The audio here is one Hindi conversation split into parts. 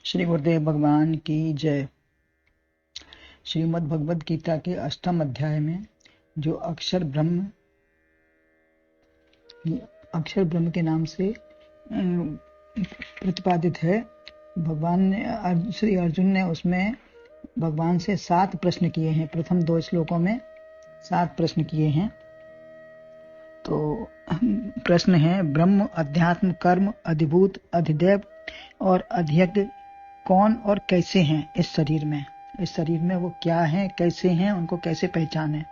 श्री गुरुदेव भगवान की जय। श्रीमद् भगवद गीता के 8वें अध्याय में जो अक्षर ब्रह्म के नाम से प्रतिपादित है, भगवान ने श्री अर्जुन ने उसमें भगवान से 7 प्रश्न किए हैं। प्रथम 2 श्लोकों में 7 प्रश्न किए हैं। तो प्रश्न है, ब्रह्म, अध्यात्म, कर्म, अधिभूत, अधिदैव और अधियज्ञ कौन और कैसे हैं इस शरीर में वो क्या हैं, कैसे हैं, उनको कैसे पहचानें।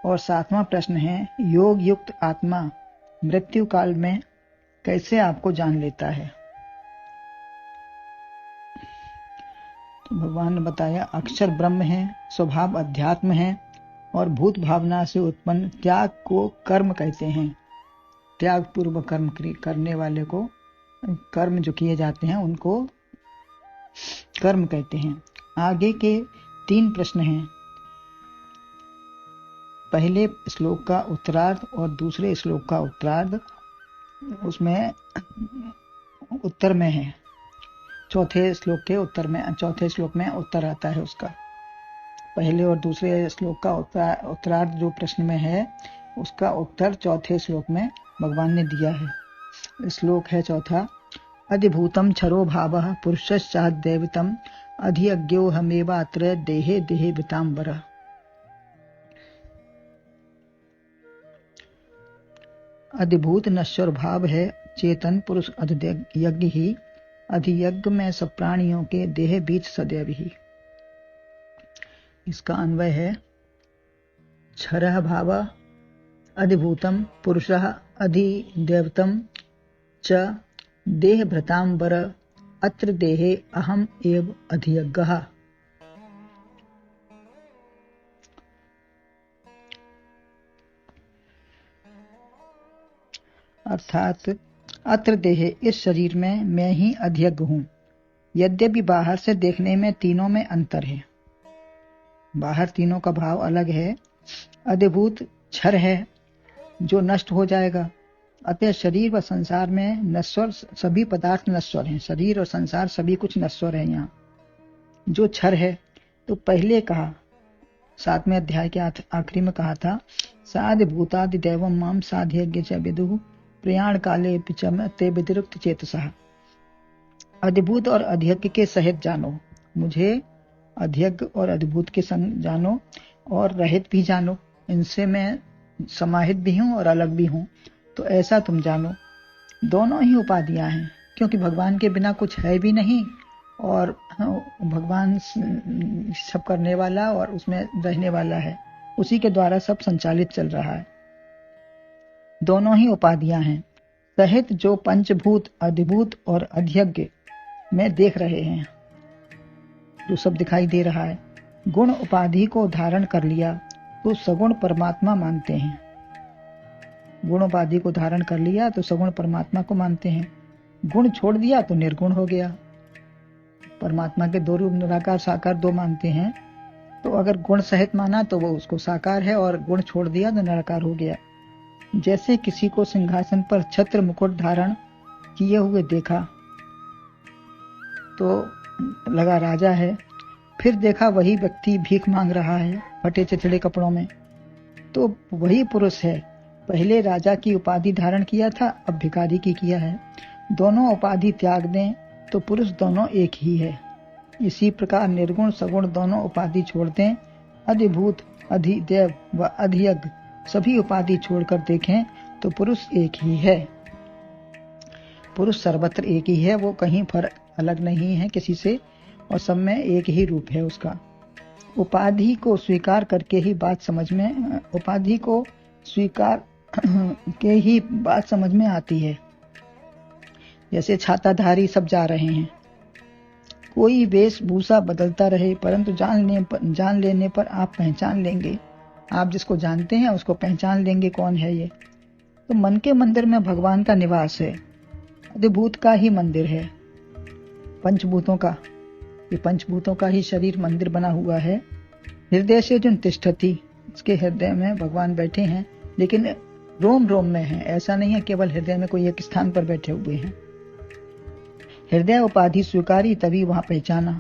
और 7वां प्रश्न है, योग युक्त आत्मा मृत्यु काल में कैसे आपको जान लेता है। तो भगवान ने बताया, अक्षर ब्रह्म है, स्वभाव अध्यात्म है और भूत भावना से उत्पन्न त्याग को कर्म कहते हैं। त्याग पूर्व कर्म करने वाले को, कर्म जो किए जाते हैं उनको कर्म कहते हैं। आगे के 3 प्रश्न हैं। पहले श्लोक का उत्तरार्ध और दूसरे श्लोक का उत्तरार्ध उसमें उत्तर में है। चौथे श्लोक में उत्तर आता है उसका। पहले और दूसरे श्लोक का उत्तरार्ध जो प्रश्न में है उसका उत्तर चौथे श्लोक में भगवान ने दिया है। श्लोक है चौथा, अधिभूतम क्षरो भावः पुरुषश्चाद्दैवतम् अधियज्ञो हमेवात्र देहे देहे वितांबरः। अधिभूत नश्वर भाव है, चेतन पुरुष अधियज्ञ ही, अधियज्ञ में सब प्राणियों के देह बीच सदैव ही। इसका अन्वय है, क्षरः भावः अधिभूतम पुरुषः अधिदैवतम् च देह भृतांबर अत्र देहे अहम एव अधियज्ञः। अर्थात अत्र देहे, इस शरीर में मैं ही अधियज्ञ हूं। यद्यपि बाहर से देखने में तीनों में अंतर है, बाहर तीनों का भाव अलग है। अधिभूत क्षर है जो नष्ट हो जाएगा, अतः शरीर व संसार में नश्वर, सभी पदार्थ नश्वर हैं। शरीर और संसार सभी कुछ नश्वर है। यहाँ जो क्षर है, तो पहले कहा 7वें अध्याय के आखिरी में कहा था, साधि भूतादि दैवम माम साध्यज्ञ च विदुः प्रयाण काले पिचम ते विदिरुक्त चेतसः। अधिभूत और अधियज्ञ के सहित जानो, मुझे अधियज्ञ और अधिभूत के संग जानो और रहित भी जानो। इनसे मैं समाहित भी हूँ और अलग भी हूँ, तो ऐसा तुम जानो। दोनों ही उपाधियां हैं, क्योंकि भगवान के बिना कुछ है भी नहीं और भगवान सब करने वाला और उसमें रहने वाला है, उसी के द्वारा सब संचालित चल रहा है। दोनों ही उपाधियां हैं। सहित जो पंचभूत अधिभूत और अधियज्ञ में देख रहे हैं, जो सब दिखाई दे रहा है, गुण उपाधि को धारण कर लिया तो सगुण परमात्मा मानते हैं। गुण उपाधि को धारण कर लिया तो सगुण परमात्मा को मानते हैं। गुण छोड़ दिया तो निर्गुण हो गया। परमात्मा के 2 रूप, निराकार साकार 2 मानते हैं, तो अगर गुण सहित माना तो वो उसको साकार है और गुण छोड़ दिया तो निराकार हो गया। जैसे किसी को सिंहासन पर छत्र मुकुट धारण किए हुए देखा तो लगा राजा है, फिर देखा वही व्यक्ति भीख मांग रहा है फटे चिथड़े कपड़ों में, तो वही पुरुष है। पहले राजा की उपाधि धारण किया था, अब भिखारी की किया है। दोनों उपाधि त्याग दें तो पुरुष दोनों एक ही है। इसी प्रकार निर्गुण सगुण दोनों उपाधि छोड़ दें, अधिभूत अधिदैव व अधियज्ञ सभी उपाधि छोड़कर देखें तो पुरुष एक ही है। पुरुष सर्वत्र एक ही है, वो कहीं फर्क अलग नहीं है किसी से, और सब में एक ही रूप है उसका। उपाधि को स्वीकार करके ही बात समझ में, उपाधि को स्वीकार के ही बात समझ में आती है। जैसे छाताधारी सब जा रहे हैं, कोई वेशभूषा बदलता रहे, परंतु जान लेने पर आप पहचान लेंगे। आप जिसको जानते हैं उसको पहचान लेंगे कौन है ये। तो मन के मंदिर में भगवान का निवास है, अधिभूत का ही मंदिर है, पंचभूतों का, ये पंचभूतों का ही शरीर मंदिर बना हुआ है। हृदय से जो तिष्ठति, इसके हृदय में भगवान बैठे हैं, लेकिन रोम रोम में है। ऐसा नहीं है केवल हृदय में कोई एक स्थान पर बैठे हुए हैं। हृदय उपाधि स्वीकारी तभी वहां पहचाना।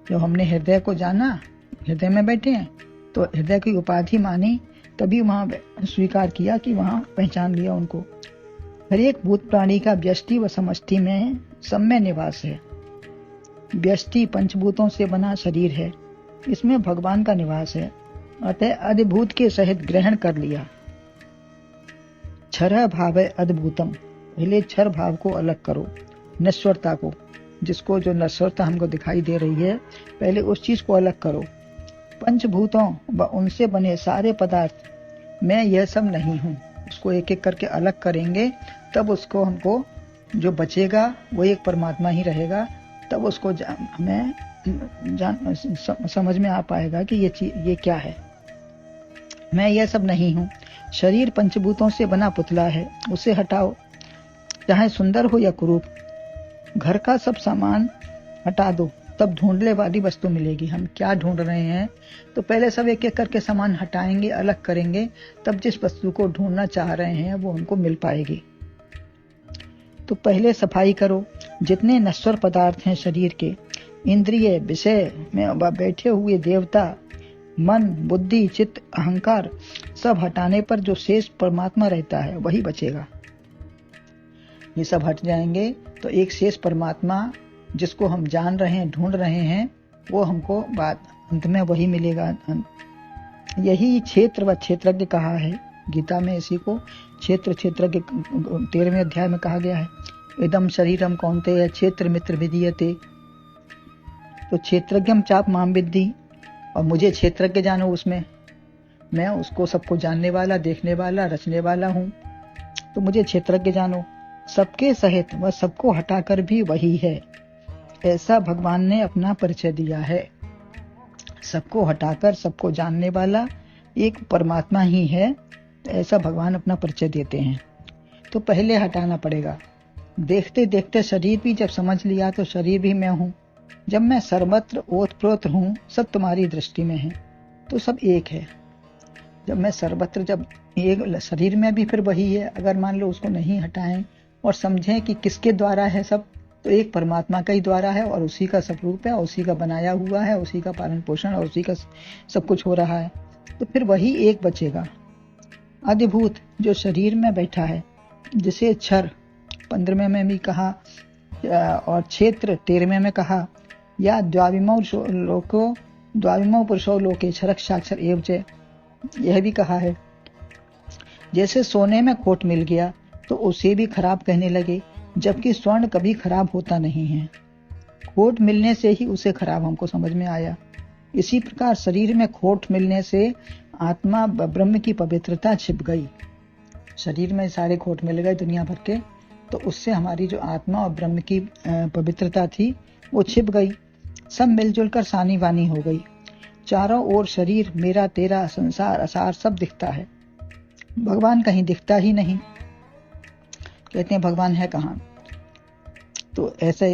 जब हमने हृदय को जाना, हृदय में बैठे हैं, तो हृदय की उपाधि मानी, तभी वहां स्वीकार किया कि वहां पहचान लिया उनको। हर एक भूत प्राणी का व्यष्टि व समष्टि में सम्य निवास है। व्यष्टि पंचभूतों से बना शरीर है, इसमें भगवान का निवास है, अतः अधिभूत के सहित ग्रहण कर लिया। क्षर भाव अद्भुतम, पहले क्षर भाव को अलग करो, नश्वरता को, जिसको जो नश्वरता हमको दिखाई दे रही है, पहले उस चीज को अलग करो। पंचभूतों व उनसे बने सारे पदार्थ, मैं यह सब नहीं हूं, उसको एक एक करके अलग करेंगे, तब उसको हमको जो बचेगा वो एक परमात्मा ही रहेगा। तब उसको हमें समझ में आ पाएगा कि ये क्या है। मैं यह सब नहीं हूं। शरीर पंचभूतों से बना पुतला है, उसे हटाओ, चाहे सुंदर हो या कुरूप। घर का सब सामान हटा दो, तब ढूंढने वाली वस्तु मिलेगी। हम क्या ढूंढ रहे हैं, तो पहले सब एक एक करके सामान हटाएंगे, अलग करेंगे, तब जिस वस्तु को ढूंढना चाह रहे हैं वो हमको मिल पाएगी। तो पहले सफाई करो। जितने नश्वर पदार्थ हैं शरीर के, इंद्रिय, विषय में बैठे हुए देवता, मन, बुद्धि, चित्त, अहंकार, सब हटाने पर जो शेष परमात्मा रहता है वही बचेगा। ये सब हट जाएंगे तो एक शेष परमात्मा, जिसको हम जान रहे हैं, ढूंढ रहे हैं, वो हमको बाद अंत में वही मिलेगा। यही क्षेत्र व क्षेत्रज्ञ कहा है गीता में। इसी को क्षेत्र क्षेत्रज्ञ 13वें अध्याय में कहा गया है। इदम शरीरम कौन्तेय क्षेत्र मित्र विधीयते। तो क्षेत्रज्ञम चाप माम विद्धि, और मुझे क्षेत्रज्ञ जानो, उसमें मैं उसको सबको जानने वाला, देखने वाला, रचने वाला हूं, तो मुझे क्षेत्रज्ञ जानो। सबके सहित वह सबको हटाकर भी वही है, ऐसा भगवान ने अपना परिचय दिया है। सबको हटाकर सबको जानने वाला एक परमात्मा ही है, ऐसा भगवान अपना परिचय देते हैं। तो पहले हटाना पड़ेगा। देखते देखते शरीर भी जब समझ लिया तो शरीर भी मैं हूं। जब मैं सर्वत्र ओतप्रोत हूं, सब तुम्हारी दृष्टि में है, तो सब एक है। जब मैं सर्वत्र, जब एक शरीर में भी फिर वही है। अगर मान लो उसको नहीं हटाएं और समझें कि किसके द्वारा है सब, तो एक परमात्मा का ही द्वारा है, और उसी का सब रूप है, उसी का बनाया हुआ है, उसी का पालन पोषण और उसी का सब कुछ हो रहा है। तो फिर वही एक बचेगा। अधिभूत जो शरीर में बैठा है, जिसे क्षर 15वें में भी कहा और क्षेत्र 13वें में कहा, या द्वाविमौ पुरुषो लोके क्षरक्षाक्षर एव च, यह भी कहा है। जैसे सोने में खोट मिल गया तो उसे भी खराब कहने लगे, जबकि स्वर्ण कभी खराब होता नहीं है। खोट मिलने से ही उसे खराब हमको समझ में आया। इसी प्रकार शरीर में खोट मिलने से आत्मा ब्रह्म की पवित्रता छिप गई। शरीर में सारे खोट मिल गए दुनिया भर के, तो उससे हमारी जो आत्मा और ब्रह्म की पवित्रता थी वो छिप गई। सब मिलजुल कर सानी वानी हो गई। चारों ओर शरीर, मेरा तेरा, संसार, असार सब दिखता है, भगवान कहीं दिखता ही नहीं। कहते हैं भगवान है कहाँ? तो ऐसे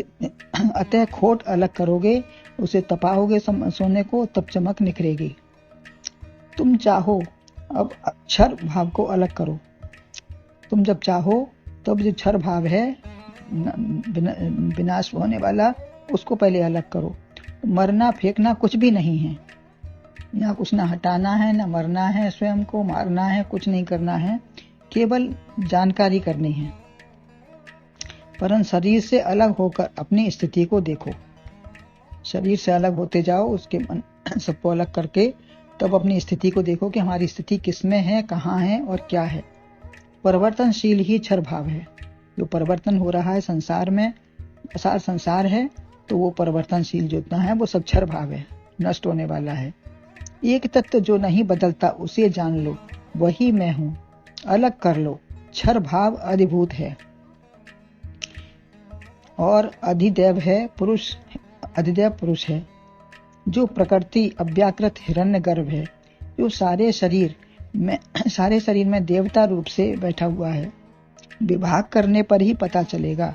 अतः खोट अलग करोगे, उसे तपाओगे सोने को, तब चमक निखरेगी। तुम चाहो अब क्षर भाव को अलग करो। तुम जब चाहो तब जो क्षर भाव है विनाश होने वाला, उसको पहले अलग करो। मरना फेंकना कुछ भी नहीं है यहाँ, कुछ ना हटाना है, ना मरना है, स्वयं को मारना है, कुछ नहीं करना है, केवल जानकारी करनी है। परंतु शरीर से अलग होकर अपनी स्थिति को देखो। शरीर से अलग होते जाओ, उसके मन सबको अलग करके तब अपनी स्थिति को देखो कि हमारी स्थिति किसमें है, कहाँ है और क्या है। परिवर्तनशील ही क्षर भाव है। जो परिवर्तन हो रहा है संसार में, असार संसार है, तो वो परिवर्तनशील जितना है वो सब क्षर भाव है, नष्ट होने वाला है। एक तत्व जो नहीं बदलता उसे जान लो, वही मैं हूं, अलग कर लो। क्षर भाव अधिभूत है और अधिदैव है, पुरुष अधिदैव पुरुष है। जो प्रकृति अव्याकृत हिरण्य गर्भ है, जो सारे शरीर में देवता रूप से बैठा हुआ है। विभाग करने पर ही पता चलेगा,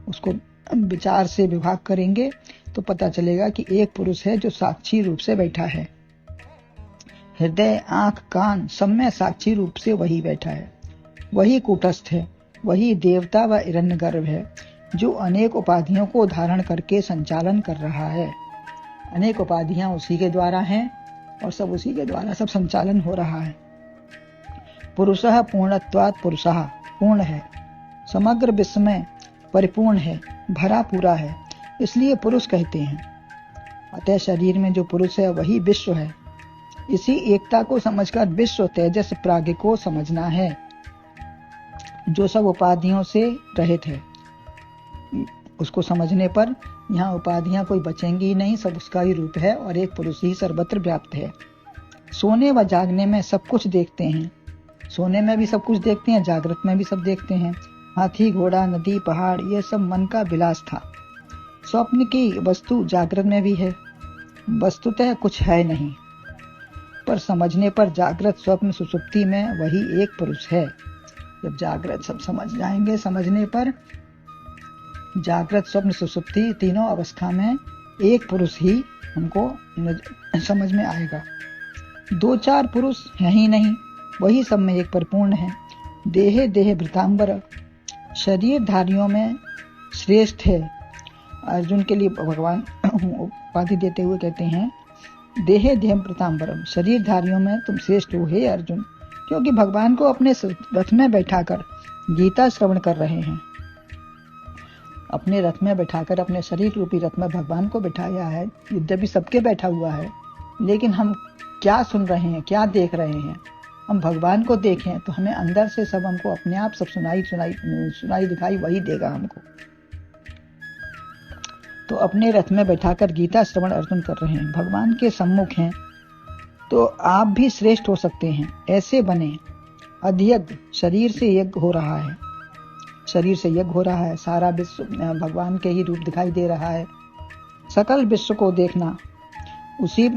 उसको विचार से विभाग करेंगे तो पता चलेगा कि एक पुरुष है जो साक्षी रूप से बैठा है। हृदय, आंख, कान सब में साक्षी रूप से वही बैठा है, वही कूटस्थ है, वही देवता व हिरण्यगर्भ है। जो अनेक उपाधियों को धारण करके संचालन कर रहा है। अनेक उपाधियां उसी के द्वारा हैं और सब उसी के द्वारा सब संचालन हो रहा है। पुरुषः पूर्णत्वात् पुरुषः पूर्ण है, समग्र विश्व में परिपूर्ण है, भरा पूरा है, इसलिए पुरुष कहते हैं। अतः शरीर में जो पुरुष है वही विश्व है। इसी एकता को समझकर विश्व तेजस प्राज्ञ को समझना है, जो सब उपाधियों से रहित है। उसको समझने पर यहाँ उपाधियां कोई बचेंगी ही नहीं, सब उसका ही रूप है और एक पुरुष ही सर्वत्र व्याप्त है। सोने व जागने में सब कुछ देखते हैं। सोने में भी सब कुछ देखते हैं, जागृत में भी सब देखते हैं। हाथी, घोड़ा, नदी, पहाड़, ये सब मन का विलास था। स्वप्न की वस्तु जागृत में भी है, वस्तुतः कुछ है नहीं, पर समझने पर जागृत, स्वप्न, सुषुप्ति में वही एक पुरुष है। जब जागृत सब समझ जाएंगे, समझने पर जागृत, स्वप्न, सुषुप्ति तीनों अवस्था में एक पुरुष ही हमको समझ में आएगा। दो चार पुरुष हैं ही नहीं, वही सब में एक परिपूर्ण है। देहे देह भृतांबर, शरीरधारियों में श्रेष्ठ है। अर्जुन के लिए भगवान उपाधि देते हुए कहते हैं, देहे देह भृतांबरम, शरीरधारियों में तुम श्रेष्ठ हो हे अर्जुन, क्योंकि भगवान को अपने रथ में बैठाकर गीता श्रवण कर रहे हैं। अपने रथ में बैठाकर, अपने शरीर रूपी रथ में भगवान को बैठाया है। यद्यपि सबके बैठा हुआ है, लेकिन हम क्या सुन रहे हैं, क्या देख रहे हैं? हम भगवान को देखें तो हमें अंदर से सब हमको अपने आप सब सुनाई दिखाई वही देगा हमको। तो अपने रथ में बैठाकर गीता श्रवण अर्जुन कर रहे हैं, भगवान के सम्मुख हैं, तो आप भी श्रेष्ठ हो सकते हैं। ऐसे बने। अधियज्ञ, शरीर से यज्ञ हो रहा है, शरीर से यज्ञ हो रहा है। सारा विश्व भगवान के ही रूप दिखाई दे रहा है। सकल विश्व को देखना, उसी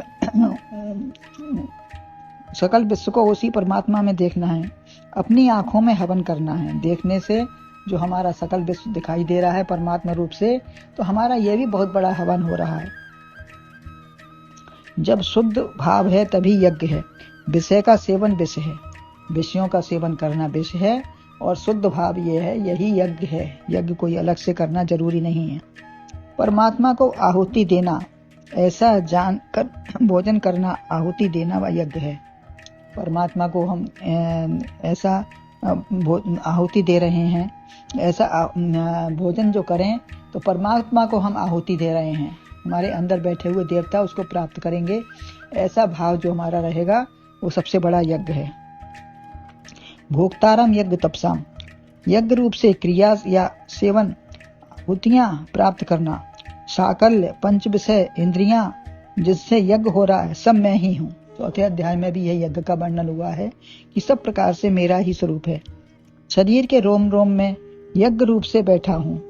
सकल विश्व को उसी परमात्मा में देखना है। अपनी आंखों में हवन करना है। देखने से जो हमारा सकल विश्व दिखाई दे रहा है परमात्मा रूप से, तो हमारा यह भी बहुत बड़ा हवन हो रहा है। जब शुद्ध भाव है तभी यज्ञ है। विषय का सेवन विष है, विषयों का सेवन करना विष है, और शुद्ध भाव ये है, यही यज्ञ है। यज्ञ कोई अलग से करना जरूरी नहीं है। परमात्मा को आहुति देना, ऐसा जानकर भोजन करना, आहुति देना व यज्ञ है। परमात्मा को हम ऐसा आहुति दे रहे हैं, ऐसा भोजन जो करें तो परमात्मा को हम आहुति दे रहे हैं। हमारे अंदर बैठे हुए देवता उसको प्राप्त करेंगे। ऐसा भाव जो हमारा रहेगा वो सबसे बड़ा यज्ञ है। भोक्तारम यज्ञ तपसाम, यज्ञ रूप से क्रिया या सेवन आहुतियां प्राप्त करना। साकल्य, पंच विषय, इंद्रियां, जिससे यज्ञ हो रहा है, सब मैं ही हूँ। चौथे अध्याय में भी यह यज्ञ का वर्णन हुआ है कि सब प्रकार से मेरा ही स्वरूप है। शरीर के रोम रोम में यज्ञ रूप से बैठा हूँ।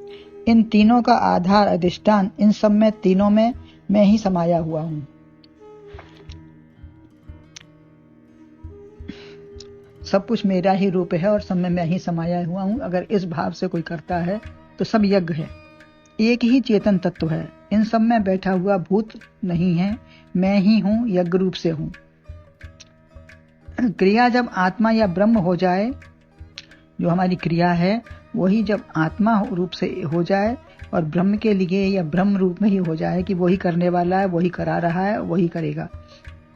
इन तीनों का आधार, अधिष्ठान, इन सब में, तीनों में मैं ही समाया हुआ हूँ। सब कुछ मेरा ही रूप है और सब में मैं ही समाया हुआ हूँ। अगर इस भाव से कोई करता है तो सब यज्ञ है। एक ही चेतन तत्व है, इन सब में बैठा हुआ भूत नहीं है, मैं ही हूँ, यज्ञ रूप से हूँ। क्रिया जब आत्मा या ब्रह्म हो जाए, जो हमारी क्रिया है वही जब आत्मा रूप से हो जाए और ब्रह्म के लिए या ब्रह्म रूप में ही हो जाए कि वही करने वाला है, वही करा रहा है, वही करेगा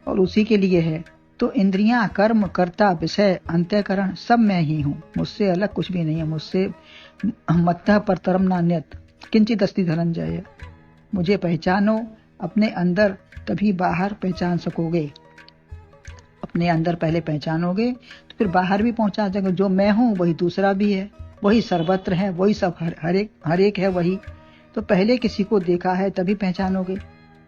और उसी के लिए है, तो इंद्रियां, कर्म, कर्ता, विषय, अंतःकरण सब मैं ही हूँ। मुझसे अलग कुछ भी नहीं है। मुझसे मत्तः परतरम नान्यत् किंचित् अस्ति धनंजय। मुझे पहचानो अपने अंदर, तभी बाहर पहचान सकोगे। अपने अंदर पहले पहचानोगे तो फिर बाहर भी पहुंचा जाएगा। जो मैं हूँ वही दूसरा भी है, वही सर्वत्र है, वही सब हर एक है वही। तो पहले किसी को देखा है तभी पहचानोगे।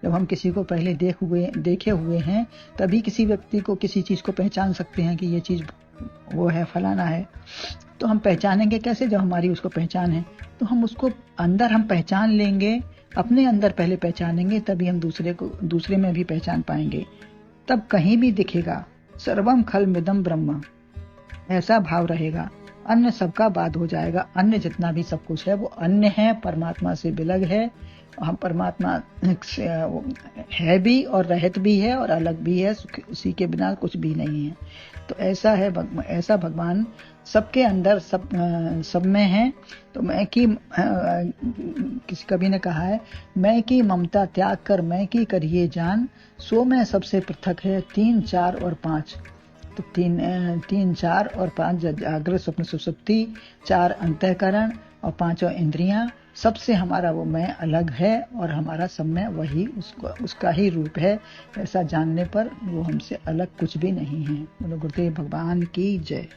जब हम किसी को पहले देखे हुए हैं तभी किसी व्यक्ति को, किसी चीज को पहचान सकते हैं कि ये चीज वो है, फलाना है। तो हम पहचानेंगे कैसे? जब हमारी उसको पहचान है तो हम उसको अंदर हम पहचान लेंगे, अपने अंदर पहले पहचानेंगे, तभी हम दूसरे में भी पहचान पाएंगे। तब कहीं भी दिखेगा सर्वम खलमिदम ब्रह्म, ऐसा भाव रहेगा। अन्य सबका बाद हो जाएगा। अन्य जितना भी सब कुछ है वो अन्य है, परमात्मा से विलग है। हम परमात्मा से है भी और रहित भी है और अलग भी है, उसी के बिना कुछ भी नहीं है। तो ऐसा है, ऐसा भगवान सबके अंदर सब में है। तो मैं की किसी कवि ने कहा है, मैं की ममता त्याग कर मैं की करिए जान, सो मैं सबसे पृथक है 3, 4 और 5। तो 3, 4 और 5 जागृत स्वप्न सुषुप्ति, 4 अंतःकरण और 5 इंद्रियां, सबसे हमारा वो मैं अलग है और हमारा सब में वही उसका ही रूप है। ऐसा जानने पर वो हमसे अलग कुछ भी नहीं है। बोलो गुरुदेव भगवान की जय।